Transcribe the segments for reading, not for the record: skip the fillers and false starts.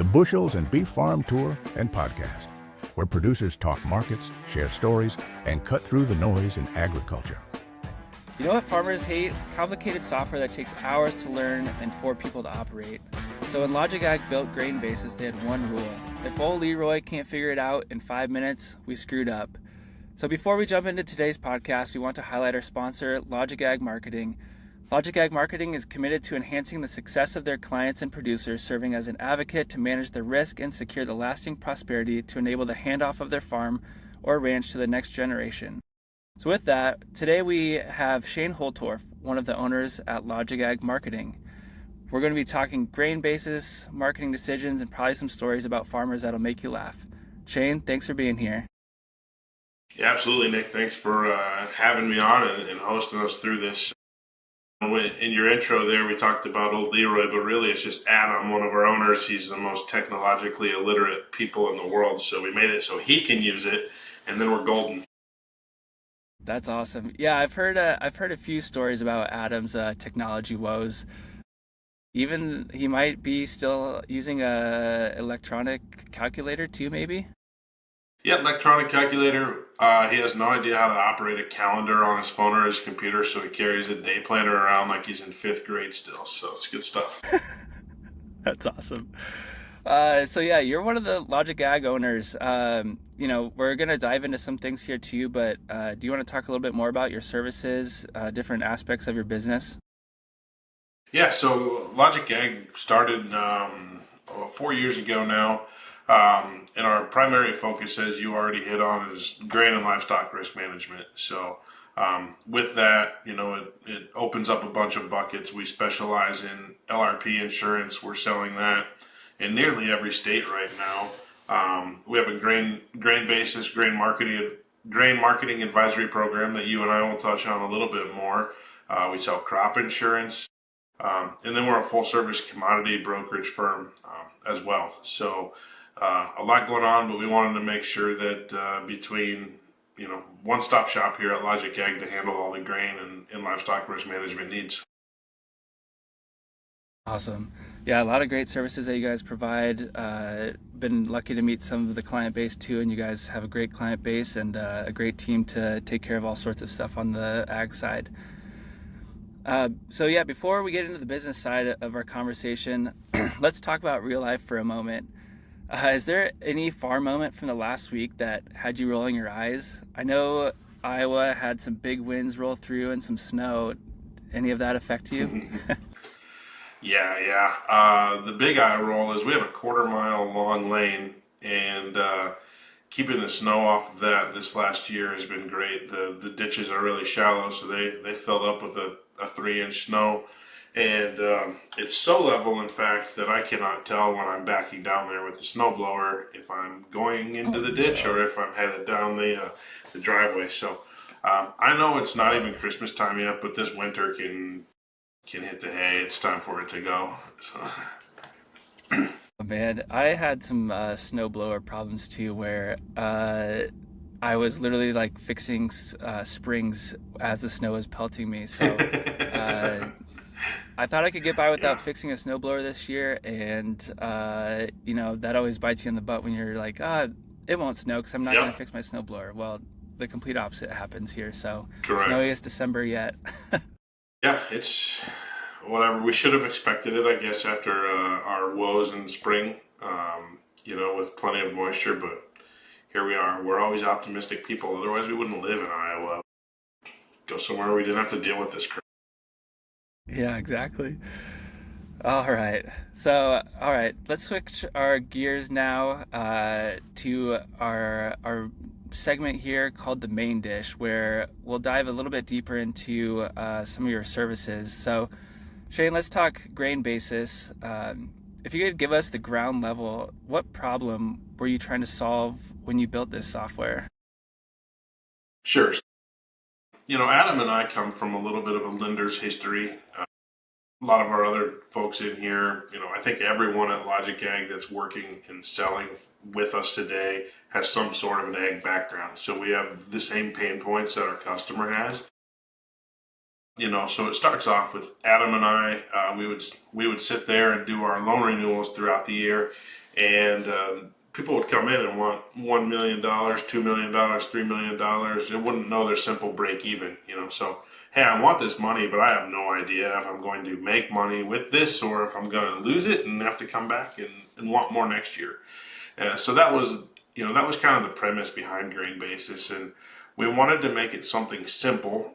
the Bushels and Beef Farm Tour and Podcast, where producers talk markets, share stories, and cut through the noise in agriculture. You know what farmers hate? Complicated software that takes hours to learn and for people to operate. So when Logic Ag built Grain Basis, they had one rule. If old Leroy can't figure it out in 5 minutes, we screwed up. So before we jump into today's podcast, we want to highlight our sponsor, Logic Ag Marketing. Logic Ag Marketing is committed to enhancing the success of their clients and producers, serving as an advocate to manage the risk and secure the lasting prosperity to enable the handoff of their farm or ranch to the next generation. So with that, today we have Shane Holtorf, one of the owners at Logic Ag Marketing. We're going to be talking grain basis, marketing decisions, and probably some stories about farmers that'll make you laugh. Shane, thanks for being here. Yeah, absolutely, Nick. Thanks for having me on and hosting us through this. In your intro there, we talked about old Leroy, but really it's just Adam, one of our owners. He's the most technologically illiterate people in the world, so we made it so he can use it, and then we're golden. That's awesome. Yeah, I've heard a few stories about Adam's technology woes. Even he might be still using a electronic calculator too, maybe? Yeah, electronic calculator. He has no idea how to operate a calendar on his phone or his computer, so he carries a day planner around like he's in 5th grade still. So it's good stuff. That's awesome. So yeah, you're one of the Logic Ag owners. We're going to dive into some things here too, but do you want to talk a little bit more about your services, different aspects of your business? Yeah, so Logic Ag started 4 years ago now. And our primary focus, as you already hit on, is grain and livestock risk management. So with that, it opens up a bunch of buckets. We specialize in LRP insurance. We're selling that in nearly every state right now. We have a grain basis, grain marketing advisory program that you and I will touch on a little bit more. We sell crop insurance. And then we're a full service commodity brokerage firm as well. So a lot going on, but we wanted to make sure that between, one-stop shop here at Logic Ag to handle all the grain and livestock risk management needs. Awesome. Yeah, a lot of great services that you guys provide. Been lucky to meet some of the client base too, and you guys have a great client base and a great team to take care of all sorts of stuff on the ag side. So yeah, before we get into the business side of our conversation, let's talk about real life for a moment. Is there any farm moment from the last week that had you rolling your eyes? I know Iowa had some big winds roll through and some snow. Any of that affect you? Yeah. The big eye roll is we have a 1/4 mile long lane, and keeping the snow off of that this last year has been great. The ditches are really shallow, so they filled up with a 3-inch snow. And it's so level, in fact, that I cannot tell when I'm backing down there with the snowblower if I'm going into the ditch or if I'm headed down the driveway. So I know it's not even Christmas time yet, but this winter can hit the hay. It's time for it to go. So. Man, I had some snowblower problems too, where I was literally like fixing springs as the snow was pelting me. So I thought I could get by without fixing a snowblower this year, and that always bites you in the butt when you're like, it won't snow because I'm not going to fix my snowblower. Well, the complete opposite happens here. So snowiest December yet. Yeah, it's whatever. We should have expected it, I guess, after our woes in spring, with plenty of moisture, but here we are. We're always optimistic people. Otherwise, we wouldn't live in Iowa. Go somewhere where we didn't have to deal with this crap. Yeah, exactly. All right. So, let's switch our gears now to our segment here called the main dish, where we'll dive a little bit deeper into some of your services. So, Shane, let's talk grain basis. If you could give us the ground level, what problem were you trying to solve when you built this software? Sure. Adam and I come from a little bit of a lender's history. A lot of our other folks in here, I think everyone at Logic Ag that's working and selling with us today has some sort of an ag background. So we have the same pain points that our customer has. So it starts off with Adam and I. We would sit there and do our loan renewals throughout the year, and people would come in and want $1 million, $2 million, $3 million. They wouldn't know their simple break even, So, hey, I want this money, but I have no idea if I'm going to make money with this or if I'm going to lose it and have to come back and want more next year. So that was kind of the premise behind Grain Basis, and we wanted to make it something simple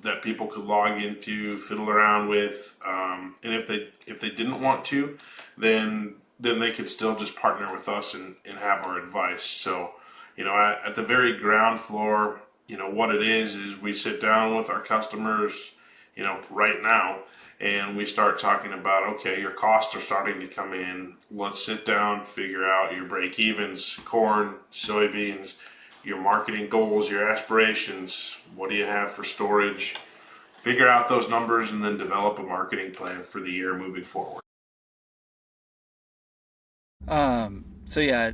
that people could log into, fiddle around with, and if they didn't want to, then they could still just partner with us and have our advice. So, at the very ground floor, what it is we sit down with our customers, right now, and we start talking about, okay, your costs are starting to come in. Let's sit down, figure out your break evens, corn, soybeans, your marketing goals, your aspirations. What do you have for storage? Figure out those numbers and then develop a marketing plan for the year moving forward. So yeah,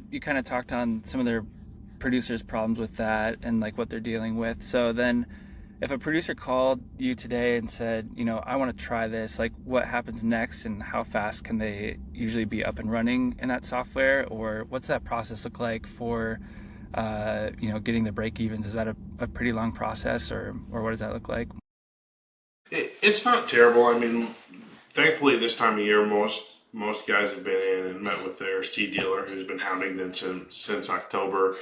you kind of talked on some of their producers' problems with that and like what they're dealing with. So then, if a producer called you today and said, I want to try this, like what happens next and how fast can they usually be up and running in that software, or what's that process look like for, getting the break evens? Is that a pretty long process, or what does that look like? It's not terrible. I mean, thankfully this time of year, most guys have been in and met with their seed dealer who's been hounding them since October,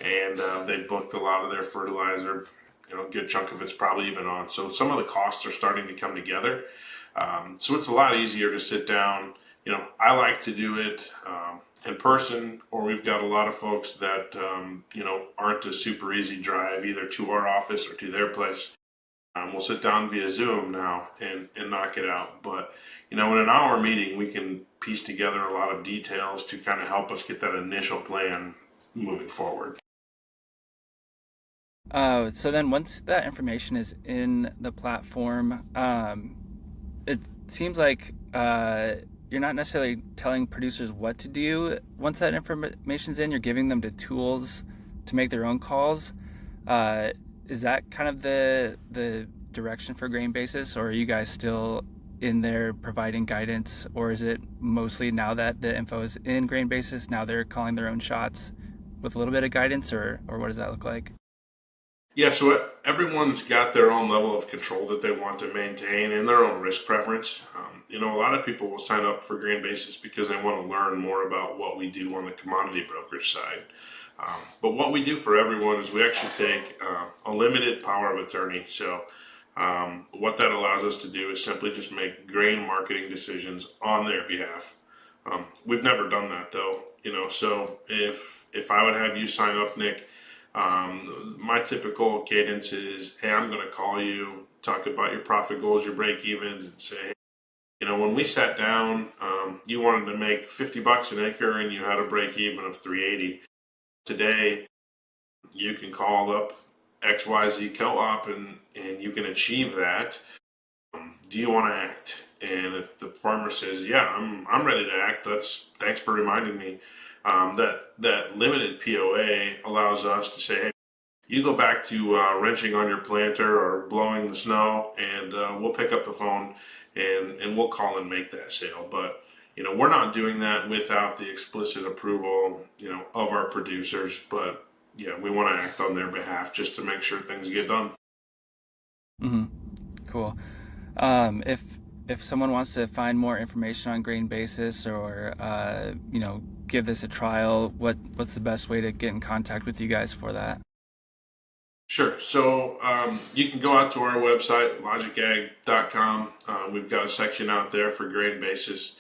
and they booked a lot of their fertilizer. A good chunk of it's probably even on. So some of the costs are starting to come together. So it's a lot easier to sit down. I like to do it in person, or we've got a lot of folks that aren't a super easy drive either to our office or to their place. We'll sit down via Zoom now and knock it out. But, in an hour meeting, we can piece together a lot of details to kind of help us get that initial plan moving forward. So then once that information is in the platform, it seems like you're not necessarily telling producers what to do. Once that information's in, you're giving them the tools to make their own calls. Is that kind of the direction for Grain Basis, or are you guys still in there providing guidance, or is it mostly now that the info is in Grain Basis, now they're calling their own shots with a little bit of guidance, or what does that look like? Yeah, so everyone's got their own level of control that they want to maintain and their own risk preference. A lot of people will sign up for Grain Basis because they want to learn more about what we do on the commodity brokerage side. But what we do for everyone is we actually take a limited power of attorney. So what that allows us to do is simply just make grain marketing decisions on their behalf. We've never done that though, so if I would have you sign up, Nick, my typical cadence is, hey, I'm going to call you, talk about your profit goals, your break evens, and say, hey, when we sat down, you wanted to make $50 an acre and you had a break even of 380. Today, you can call up XYZ co-op and you can achieve that. Do you want to act? And if the farmer says, yeah, I'm ready to act, thanks for reminding me. That limited POA allows us to say, hey, you go back to wrenching on your planter or blowing the snow, and we'll pick up the phone and we'll call and make that sale. But we're not doing that without the explicit approval of our producers. But yeah, we want to act on their behalf just to make sure things get done. Mm-hmm. Cool. If someone wants to find more information on Grain Basis, or give this a trial, what's the best way to get in contact with you guys for that? Sure. So you can go out to our website, logicag.com. We've got a section out there for Grain Basis.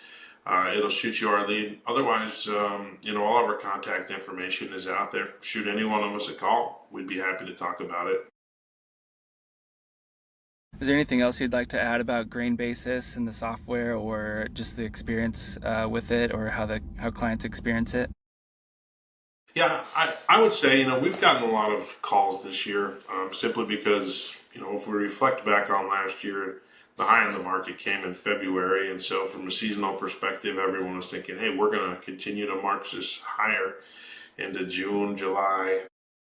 It'll shoot you our lead. Otherwise, all of our contact information is out there. Shoot any one of us a call. We'd be happy to talk about it. Is there anything else you'd like to add about Grain Basis and the software, or just the experience with it, or how clients experience it? Yeah, I would say, we've gotten a lot of calls this year simply because, if we reflect back on last year, the high in the market came in February. And so from a seasonal perspective, everyone was thinking, hey, we're going to continue to march this higher into June, July,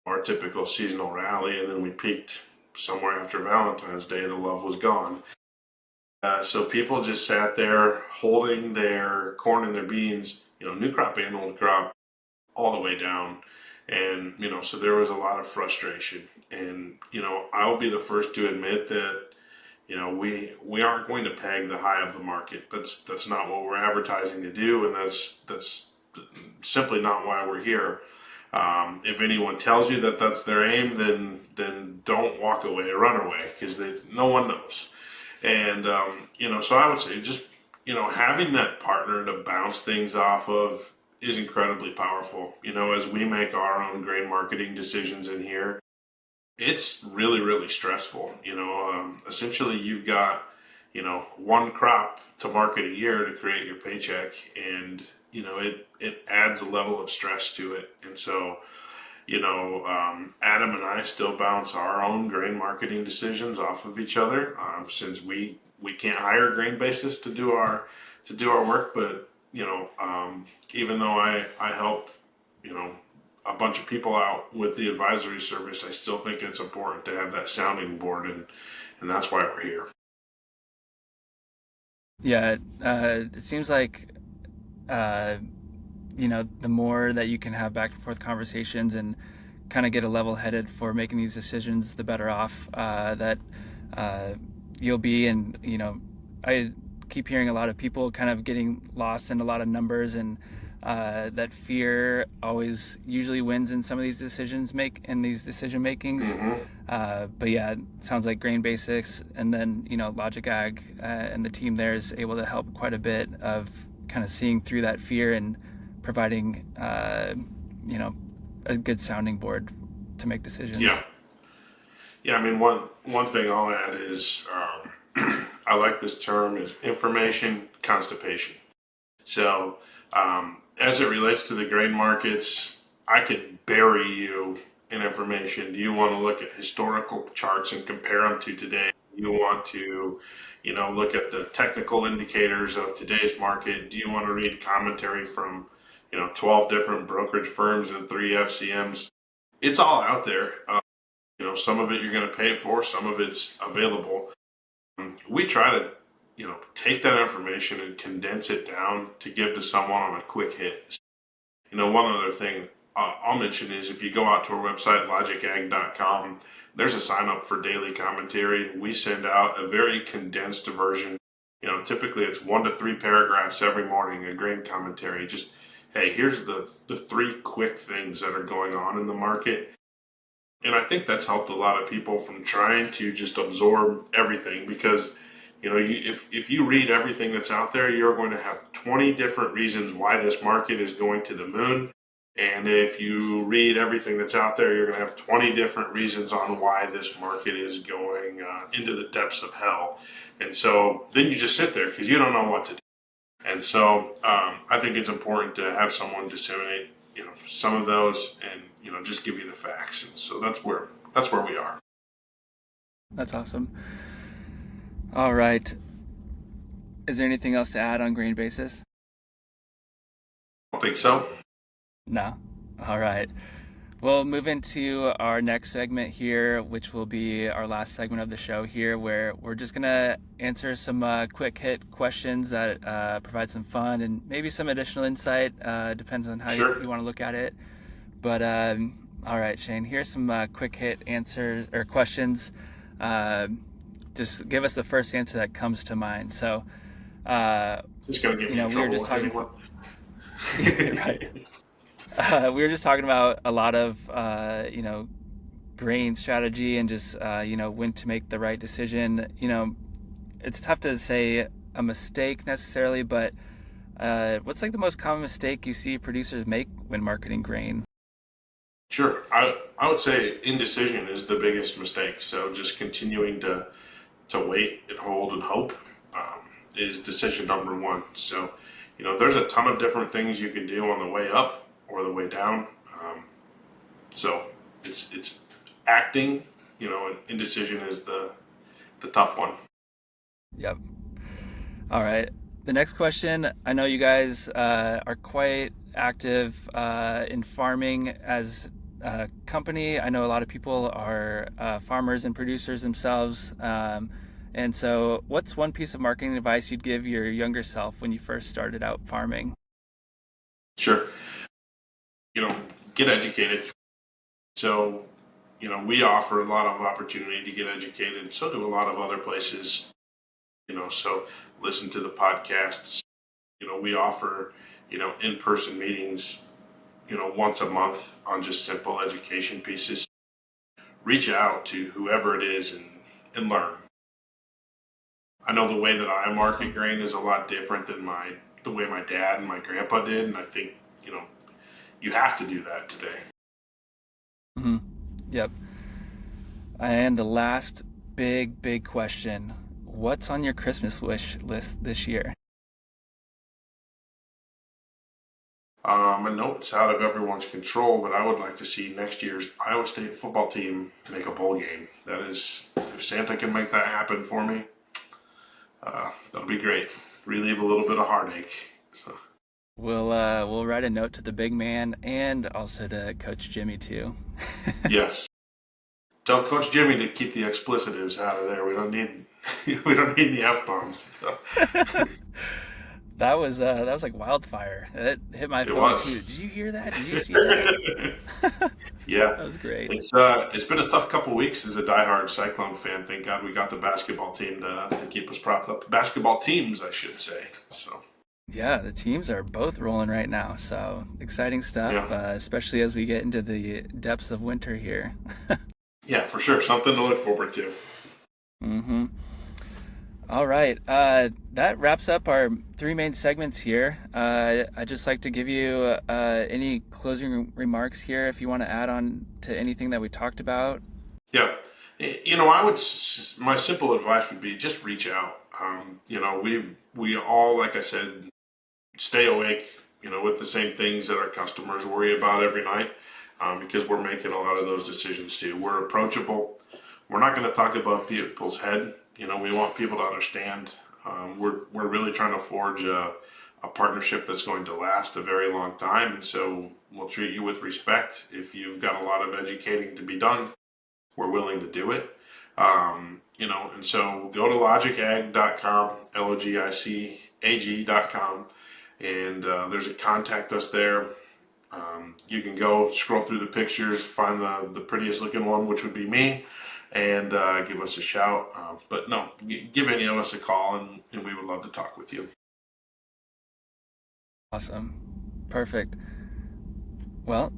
our typical seasonal rally. And then we peaked somewhere after Valentine's Day. The love was gone. So people just sat there holding their corn and their beans, new crop and old crop all the way down. And, so there was a lot of frustration. And, I'll be the first to admit that, we aren't going to peg the high of the market. That's not what we're advertising to do. And that's simply not why we're here. If anyone tells you that that's their aim, then don't walk away, run away, because no one knows. And so I would say just having that partner to bounce things off of is incredibly powerful. As we make our own grain marketing decisions in here, it's really, really stressful. Essentially you've got one crop to market a year to create your paycheck, and it adds a level of stress to it. And so Adam and I still bounce our own grain marketing decisions off of each other, since we can't hire grain basis to do our work. But even though I help a bunch of people out with the advisory service, I still think it's important to have that sounding board, and that's why we're here. Yeah, it seems like the more that you can have back and forth conversations and kind of get a level-headed for making these decisions, the better off that you'll be. And I keep hearing a lot of people kind of getting lost in a lot of numbers, and that fear always usually wins in some of these decision makings. But yeah, it sounds like Grain Basics and then Logic Ag and the team there is able to help quite a bit of kind of seeing through that fear and providing a good sounding board to make decisions. I mean, one thing I'll add is I like this term, is information constipation. So as it relates to the grain markets, I could bury you in information. Do you want to look at historical charts and compare them to today? Do you want to look at the technical indicators of today's market? Do you want to read commentary from 12 different brokerage firms and 3 FCMs? It's all out there. Some of it you're going to pay for, some of it's available. We try to take that information and condense it down to give to someone on a quick hit. One other thing I'll mention is, if you go out to our website, logicag.com, there's a sign up for daily commentary. We send out a very condensed version. Typically it's 1 to 3 paragraphs every morning, a grain commentary. Just, hey, here's the 3 quick things that are going on in the market. And I think that's helped a lot of people from trying to just absorb everything, because if you read everything that's out there, you're going to have 20 different reasons why this market is going to the moon. And if you read everything that's out there, you're going to have 20 different reasons on why this market is going into the depths of hell. And so then you just sit there because you don't know what to do. And so I think it's important to have someone disseminate some of those and just give you the facts. And so that's where we are. That's awesome. All right. Is there anything else to add on Grain Basis? I don't think so. No. All right. We'll move into our next segment here, which will be our last segment of the show here, where we're just going to answer some quick hit questions that provide some fun and maybe some additional insight. Depends on how you want to look at it. But all right, Shane, here's some quick hit answers or questions. Just give us the first answer that comes to mind. So, just gonna give me in trouble. We were just talking about right. We were just talking about a lot of grain strategy and just when to make the right decision. It's tough to say a mistake necessarily, but what's like the most common mistake you see producers make when marketing grain? Sure. I would say indecision is the biggest mistake. So just continuing to wait and hold and hope is decision number one. So, there's a ton of different things you can do on the way up or the way down. So it's acting, and indecision is the tough one. Yep. All right. The next question, I know you guys are quite active in farming as a company. I know a lot of people are farmers and producers themselves. And so what's one piece of marketing advice you'd give your younger self when you first started out farming? Sure. Get educated. So, we offer a lot of opportunity to get educated. So do a lot of other places. So listen to the podcasts. We offer, in-person meetings, once a month on just simple education pieces. Reach out to whoever it is and learn. I know the way that I market grain is a lot different than the way my dad and my grandpa did, and I think you have to do that today. Mm-hmm. Yep. And the last big question: what's on your Christmas wish list this year? I know it's out of everyone's control, but I would like to see next year's Iowa State football team make a bowl game. That is, if Santa can make that happen for me, that'll be great. Relieve a little bit of heartache. So. We'll write a note to the big man and also to Coach Jimmy too. Yes. Tell Coach Jimmy to keep the explicitives out of there. We don't need the F-bombs. So. That was like wildfire. It hit my phone too. Did you hear that? Did you see that? Yeah, that was great. It's been a tough couple weeks as a diehard Cyclone fan. Thank God we got the basketball team to keep us propped up. Basketball teams, I should say. So. Yeah, the teams are both rolling right now. So exciting stuff, especially as we get into the depths of winter here. Yeah, for sure. Something to look forward to. Mm-hmm. All right. That wraps up our three main segments here. I'd just like to give you any closing remarks here if you want to add on to anything that we talked about. Yeah. My simple advice would be just reach out. We all, like I said, stay awake, with the same things that our customers worry about every night, because we're making a lot of those decisions too. We're approachable. We're not going to talk above people's head. We want people to understand. We're really trying to forge a partnership that's going to last a very long time. And so we'll treat you with respect. If you've got a lot of educating to be done, we're willing to do it. And so go to logicag.com, logicag.com, and there's a contact us there. You can go scroll through the pictures, find the prettiest looking one, which would be me, and give us a shout. But no, give any of us a call, and we would love to talk with you. Awesome. Perfect. Well,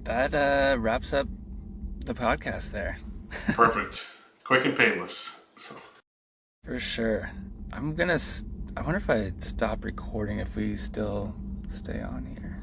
that wraps up the podcast there. Perfect. Quick and painless. So. For sure. I wonder if I stop recording if we still stay on here.